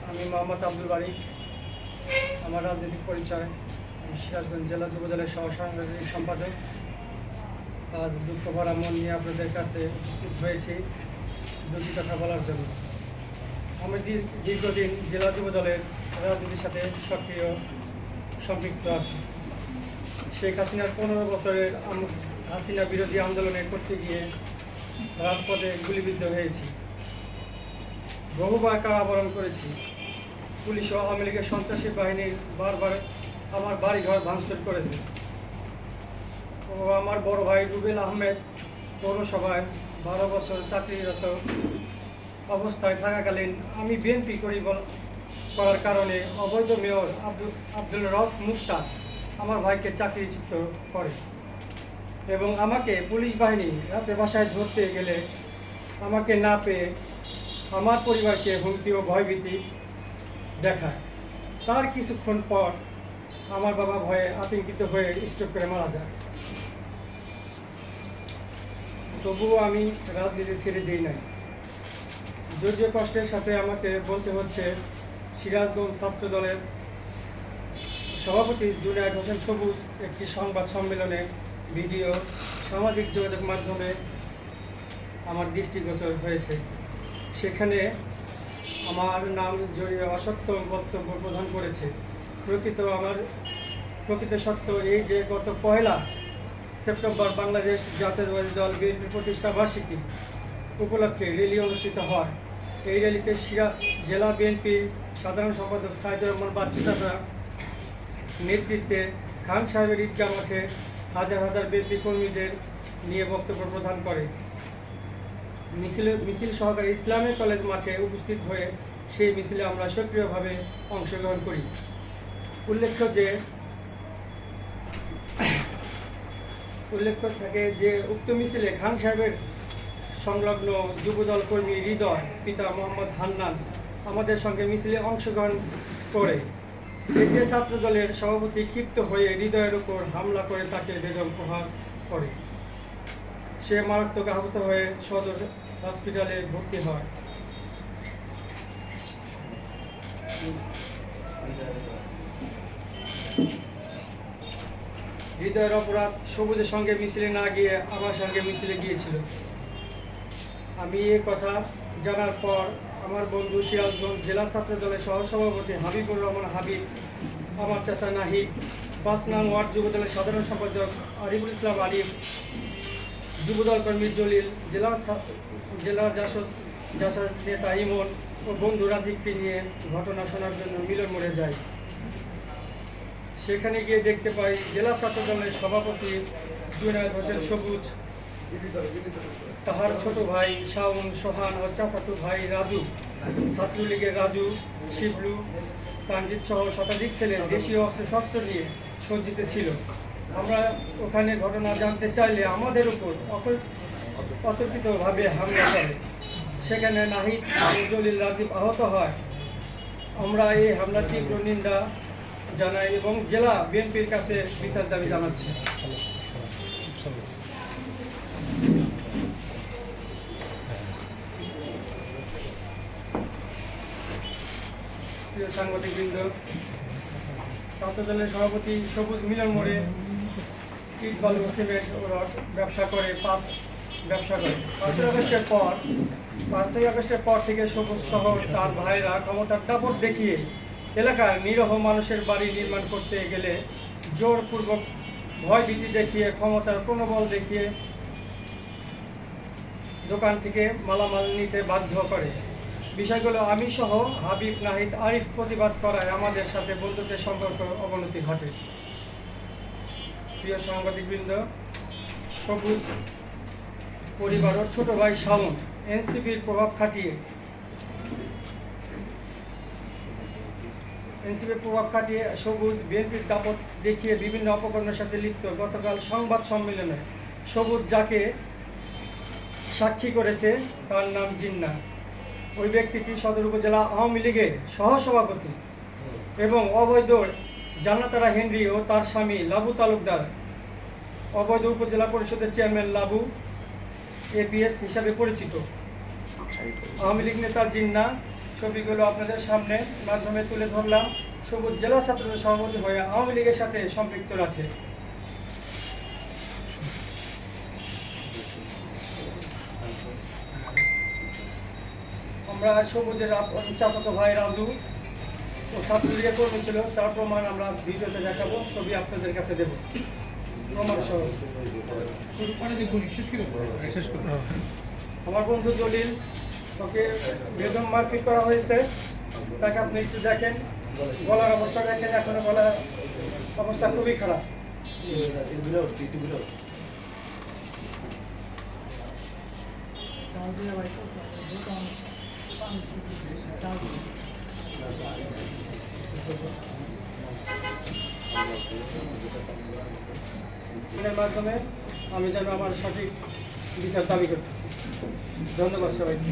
আমি মোহাম্মদ আব্দুল বারী। আমার রাজনৈতিক পরিচয়, আমি সিরাজগঞ্জ জেলা যুবদলের সহ-সাংগঠনিক সম্পাদক। আজ দুঃখ ভরা মন নিয়ে আপনাদের কাছে উপস্থিত হয়েছি দুটি কথা বলার জন্য। আমি দীর্ঘদিন জেলা যুবদলের রাজনীতির সাথে সক্রিয় সম্পৃক্ত আছি। শেখ হাসিনার 15 বছরের হাসিনা বিরোধী আন্দোলনে করতে গিয়ে রাজপথে গুলিবিদ্ধ হয়েছি, বহুবার কারাবরণ করেছি। পুলিশ ও আওয়ামী লীগের সন্ত্রাসী বাহিনী বারবার আমার বাড়িঘর ভাঙচুর করেছে। ও আমার বড় ভাই রুবেল আহমেদ পৌরসভায় 12 বছর চাকরিরত অবস্থায় থাকাকালীন আমি বিএনপি করার কারণে অবৈধ মেয়র আব্দুল রফ মুক্তা আমার ভাইকে চাকরিচ্যুত করে এবং আমাকে পুলিশ বাহিনী রাতে বাসায় ধরতে গেলে আমাকে না পেয়ে আমার পরিবারকে হুমকি ও ভয়ভীতি দেখায়। তার কিছুক্ষণ পর আমার বাবা ভয়ে আতঙ্কিত হয়ে স্ট্রোক করে মারা যায়। তবুও আমি রাজনীতি ছেড়ে দিই নাই। জোর কষ্টের সাথে আমাকে বলতে হচ্ছে, সিরাজগঞ্জ ছাত্র দলের সভাপতি জুনায়েদ হোসেন সবুজ একটি সংবাদ সম্মেলনে ভিডিও সামাজিক যোগাযোগ মাধ্যমে আমার দৃষ্টিগোচর হয়েছে। সেখানে আমার নাম জড়িয়ে অসত্য বক্তব্য প্রদান করেছে। প্রকৃত সত্য এই যে গত 1 সেপ্টেম্বর বাংলাদেশ জাতীয়তাবাদী দল বিএনপি প্রতিষ্ঠা বার্ষিকী উপলক্ষে র্যালি অনুষ্ঠিত হয়। এই র্যালিতে জেলা বিএনপির সাধারণ সম্পাদক সাইদুর রহমান বাচ্চু চাচা নেতৃত্বে খান সাহেবের ঈদগাহ মাঠে হাজার হাজার বিএনপি কর্মীদের নিয়ে বক্তব্য প্রদান করে। মিছিল সহকারে ইসলামী কলেজ মাঠে উপস্থিত হয়ে সেই মিছিলে আমরা সক্রিয়ভাবে অংশগ্রহণ করি। উল্লেখ্য থাকে যে উক্ত মিছিলে খান সাহেবের সংলগ্ন যুবদল কর্মী হৃদয় পিতা মোহাম্মদ হান্নান আমাদের সঙ্গে মিছিলে অংশগ্রহণ করে। এতে ছাত্র দলের সভাপতি ক্ষিপ্ত হয়ে হৃদয়ের উপর হামলা করে তাকে বেদম প্রহার করে। সে মারাত্মক আহত হয়ে সদর হসপিটালে ভর্তি হয়। হৃদয়ের অপরাধ সবুজের সঙ্গে মিছিলে না গিয়ে আমার সঙ্গে মিছিলে গিয়েছিল। আমি এ কথা জানার পর আমার বন্ধু সিরাজগঞ্জ জেলা ছাত্র দলের সহসভাপতি হাবিবুর রহমান হাবিব, আমার চাচা নাহিদ, 5 নং ওয়ার্ড যুবদলের সাধারণ সম্পাদক আরিফুল ইসলাম আলিফ, যুবদল কর্মী জলিল, জেলার জাসাজ নেতা ইমন ও বন্ধু রাজীবকে নিয়ে ঘটনা শোনার জন্য মিলন মোড়ে যাই। সেখানে গিয়ে দেখতে পাই জেলা ছাত্র দলের সভাপতি জুনায়েদ হোসেন সবুজ, তাহার ছোট ভাই শাওন, সোহান ও চাচাতো ভাই রাজু, ছাত্রলীগের রাজু, শিবলু, তানজিৎ সহ শতাধিক ছেলে দেশীয় অস্ত্রশস্ত্র নিয়ে সজ্জিত ছিল। আমরা ওখানে ঘটনা জানতে চাইলে আমাদের উপর অতর্কিতভাবে হামলা করে। সেখানে নাহিদ, জলিল, রাজীব আহত হয়। আমরা এই হামলার তীব্র নিন্দা জানাই এবং জেলা বিএনপির কাছে বিচার দাবি জানাচ্ছি। প্রিয় সাংবাদিকবৃন্দ, ছাত্র দলের সভাপতি সবুজ মিলন মোড়ে ইট বালু সিমেন্ট ব্যবসা করে 5ই আগস্টের পর থেকে সবুজ সহ তার ভাইরা ক্ষমতার দাপট দেখিয়ে এলাকার নিরীহ মানুষের বাড়ি নির্মাণ করতে গেলে জোরপূর্বক ভয়ভীতি দেখিয়ে ক্ষমতার প্রণবল দেখিয়ে দোকান থেকে মালামাল নিতে বাধ্য করে। বিষয়গুলো আমি সহ হাবিব, নাহিদ, আরিফ প্রতিবাদ করায় আমাদের সাথে বন্ধুত্বের সম্পর্ক অবনতি ঘটে। প্রিয় সাংবাদিকবৃন্দ, সবুজ পরিবার ওর ছোট ভাই শাওন এনসিপির প্রভাব খাটিয়ে সবুজ বিএনপির দাপট দেখিয়ে বিভিন্ন অপকর্মের সাথে লিপ্ত। গতকাল সংবাদ সম্মেলনে সবুজ যাকে সাক্ষী করেছে তার নাম জিন্না। ওই ব্যক্তিটি সদর উপজেলা আওয়ামী লীগের সহসভাপতি এবং অবৈধ জান্নাতারা হেনরি ও তার স্বামী লাবু তালুকদার অবৈধ উপজেলা পরিষদের চেয়ারম্যান লাবু এপিএস হিসাবে পরিচিত। আওয়ামী লীগ নেতা জিন্না ছবিগুলো আপনাদের সামনে মাধ্যমে তুলে ধরলাম। সবুজ জেলা ছাত্রদের সভাপতি হয়ে আওয়ামী লীগের সাথে সম্পৃক্ত রাখে। আমরা সবুজের চাচাতো ভাই রাজু ও ছাত্রলীগের কর্মী ছিল, তার প্রমাণ আমরা ভিডিওতে দেখাবো, ছবি আপনাদের কাছে দেব প্রমাণ সহ। আমার বন্ধু জলিল, ওকে বেদম মারপিট করা হয়েছে, তাকে আপনি একটু দেখেন, গলার অবস্থা দেখেন, এখনো গলার অবস্থা খুবই খারাপ। এর মাধ্যমে আমি যেন আমার সঠিক বিচার দাবি করতেছি। ধন্যবাদ সবাইকে।